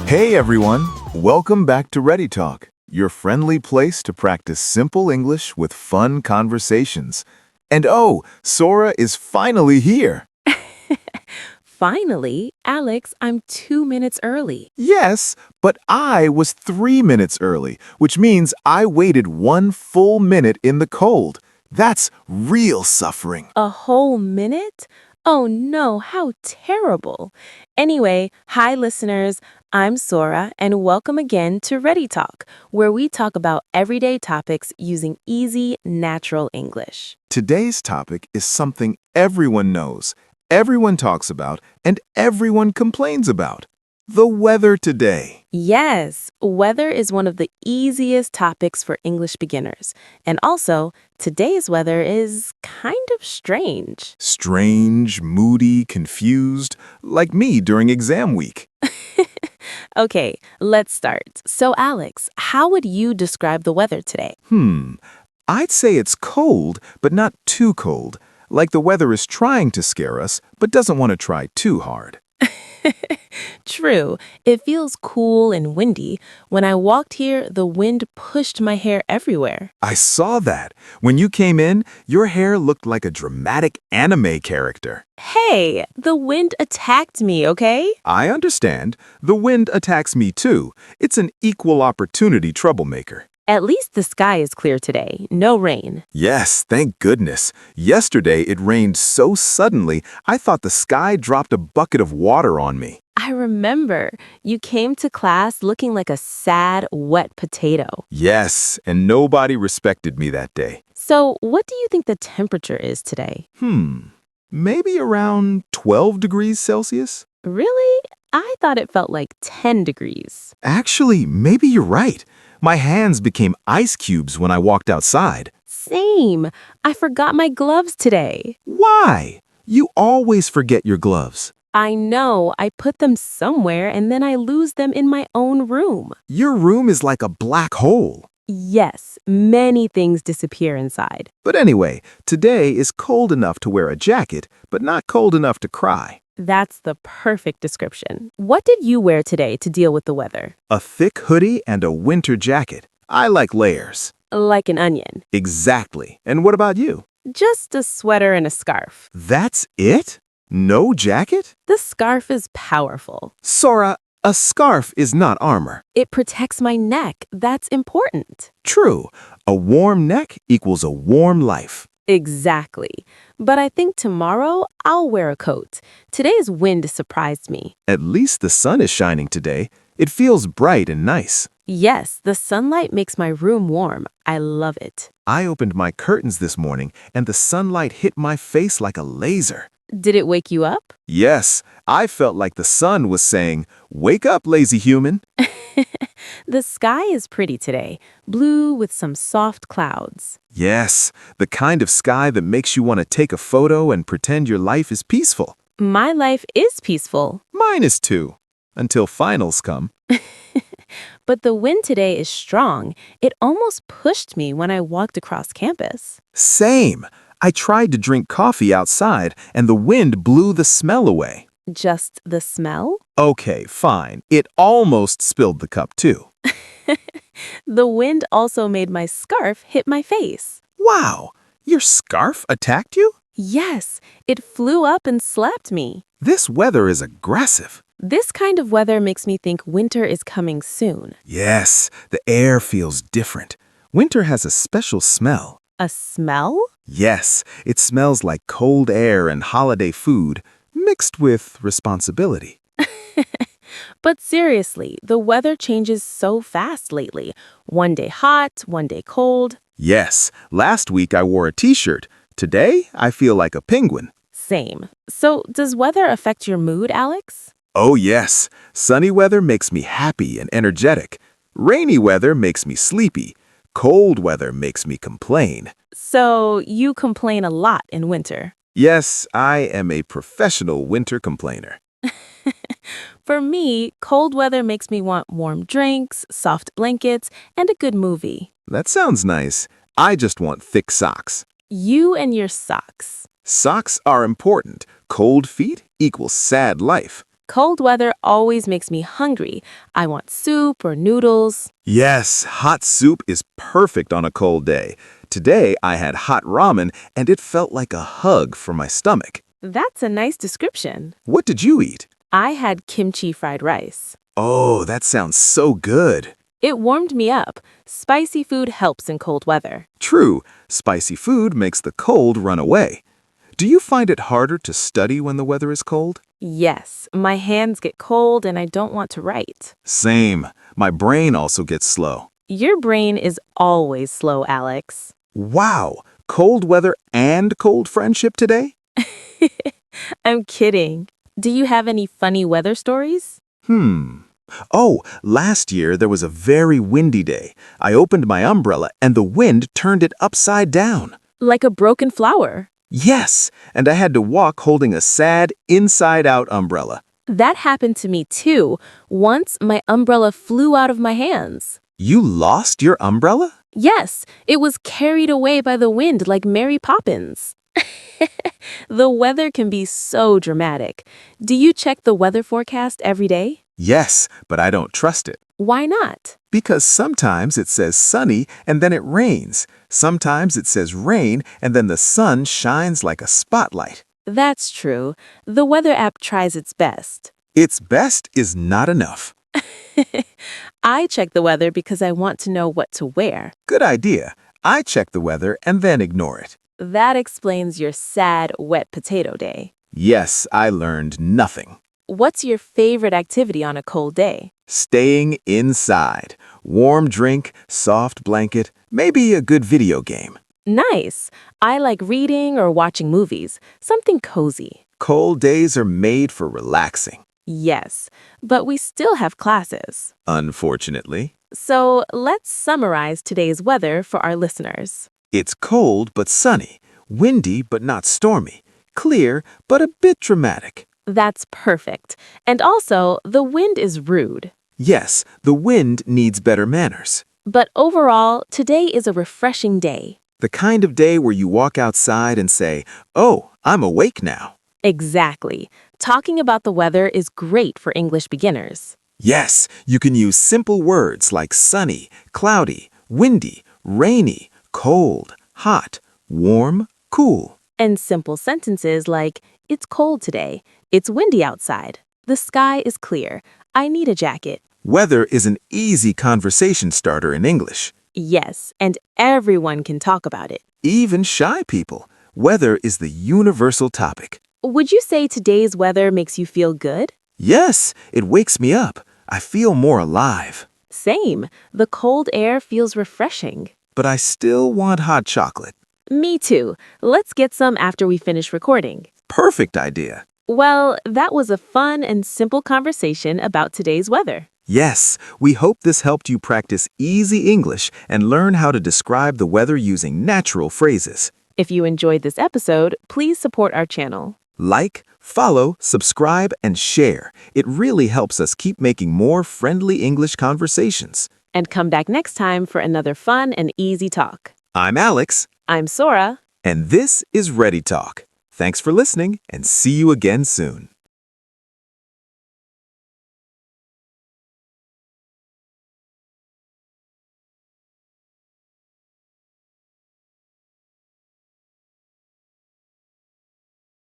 Hey everyone, welcome back to Ready Talk, your friendly place to practice simple English with fun conversations. And oh, Sora is finally here. Finally, Alex, I'm 2 minutes early. Yes, but I was 3 minutes early, which means I waited 1 full minute in the cold. That's real suffering. A whole minute? Oh no, how terrible. Anyway, hi listeners, I'm Sora, and welcome again to Ready Talk, where we talk about everyday topics using easy, natural English. Today's topic is something everyone knows, everyone talks about, and everyone complains about. The weather today. Yes, weather is one of the easiest topics for English beginners. And also, today's weather is kind of strange. Strange, moody, confused, like me during exam week. Okay, let's start. So, Alex, how would you describe the weather today? I'd say it's cold, but not too cold. Like the weather is trying to scare us, but doesn't want to try too hard. True, it feels cool and windy. When I walked here, the wind pushed my hair everywhere. I saw that. When you came in, your hair looked like a dramatic anime character. Hey, the wind attacked me, okay? I understand. The wind attacks me too. It's an equal opportunity troublemaker. At least the sky is clear today, no rain. Yes, thank goodness. Yesterday it rained so suddenly, I thought the sky dropped a bucket of water on me. I remember you came to class looking like a sad, wet potato. Yes, and nobody respected me that day. So, what do you think the temperature is today? Maybe around 12 degrees Celsius? Really? I thought it felt like 10 degrees. Actually, maybe you're right. My hands became ice cubes when I walked outside. Same. I forgot my gloves today. Why? You always forget your gloves. I know. I put them somewhere and then I lose them in my own room. Your room is like a black hole. Yes, many things disappear inside. But anyway, today is cold enough to wear a jacket, but not cold enough to cry. That's the perfect description. What did you wear today to deal with the weather? A thick hoodie and a winter jacket. I like layers. Like an onion. Exactly. And what about you? Just a sweater and a scarf. That's it? No jacket? The scarf is powerful. Sora, a scarf is not armor. It protects my neck. That's important. True. A warm neck equals a warm life. Exactly. But I think tomorrow I'll wear a coat. Today's wind surprised me. At least the sun is shining today. It feels bright and nice. Yes, the sunlight makes my room warm. I love it. I opened my curtains this morning and the sunlight hit my face like a laser. Did it wake you up? Yes, I felt like the sun was saying, "Wake up, lazy human." The sky is pretty today, blue with some soft clouds. Yes, the kind of sky that makes you want to take a photo and pretend your life is peaceful. My life is peaceful. Mine is too, until finals come. But the wind today is strong. It almost pushed me when I walked across campus. Same. I tried to drink coffee outside and the wind blew the smell away. Just the smell? Okay, fine. It almost spilled the cup too. The wind also made my scarf hit my face. Wow, your scarf attacked you? Yes, it flew up and slapped me. This weather is aggressive. This kind of weather makes me think winter is coming soon. Yes, the air feels different. Winter has a special smell. A smell? Yes, it smells like cold air and holiday food, mixed with responsibility. But seriously, the weather changes so fast lately. One day hot, one day cold. Yes, last week I wore a t-shirt. Today, I feel like a penguin. Same. So, does weather affect your mood, Alex? Oh yes, sunny weather makes me happy and energetic. Rainy weather makes me sleepy. Cold weather makes me complain. So, you complain a lot in winter. Yes, I am a professional winter complainer. For me, cold weather makes me want warm drinks, soft blankets, and a good movie. That sounds nice. I just want thick socks. You and your socks. Socks are important. Cold feet equals sad life. Cold weather always makes me hungry. I want soup or noodles. Yes, hot soup is perfect on a cold day. Today I had hot ramen and it felt like a hug for my stomach. That's a nice description. What did you eat? I had kimchi fried rice. Oh, that sounds so good. It warmed me up. Spicy food helps in cold weather. True, spicy food makes the cold run away. Do you find it harder to study when the weather is cold? Yes, my hands get cold and I don't want to write. Same. My brain also gets slow. Your brain is always slow, Alex. Wow, cold weather and cold friendship today? I'm kidding. Do you have any funny weather stories? Oh, last year there was a very windy day. I opened my umbrella and the wind turned it upside down. Like a broken flower. Yes, and I had to walk holding a sad, inside-out umbrella. That happened to me too. Once my umbrella flew out of my hands. You lost your umbrella? Yes, it was carried away by the wind like Mary Poppins. The weather can be so dramatic. Do you check the weather forecast every day? Yes, but I don't trust it. Why not? Because sometimes it says sunny and then it rains. Sometimes it says rain and then the sun shines like a spotlight. That's true. The weather app tries its best. Its best is not enough. I check the weather because I want to know what to wear. Good idea. I check the weather and then ignore it. That explains your sad, wet potato day. Yes, I learned nothing. What's your favorite activity on a cold day? Staying inside. Warm drink, soft blanket, maybe a good video game. Nice. I like reading or watching movies, something cozy. Cold days are made for relaxing. Yes, but we still have classes. Unfortunately. So let's summarize today's weather for our listeners. It's cold but sunny, windy but not stormy, clear but a bit dramatic. That's perfect. And also, the wind is rude. Yes, the wind needs better manners. But overall, today is a refreshing day. The kind of day where you walk outside and say, "Oh, I'm awake now." Exactly. Talking about the weather is great for English beginners. Yes, you can use simple words like sunny, cloudy, windy, rainy, cold, hot, warm, cool. And simple sentences like, it's cold today, it's windy outside, the sky is clear, I need a jacket. Weather is an easy conversation starter in English. Yes, and everyone can talk about it. Even shy people. Weather is the universal topic. Would you say today's weather makes you feel good? Yes, it wakes me up. I feel more alive. Same. The cold air feels refreshing. But I still want hot chocolate. Me too. Let's get some after we finish recording. Perfect idea. Well, that was a fun and simple conversation about today's weather. Yes, we hope this helped you practice easy English and learn how to describe the weather using natural phrases. If you enjoyed this episode, please support our channel. Like, follow, subscribe, and share. It really helps us keep making more friendly English conversations. And come back next time for another fun and easy talk. I'm Alex. I'm Sora. And this is Ready Talk. Thanks for listening and see you again soon.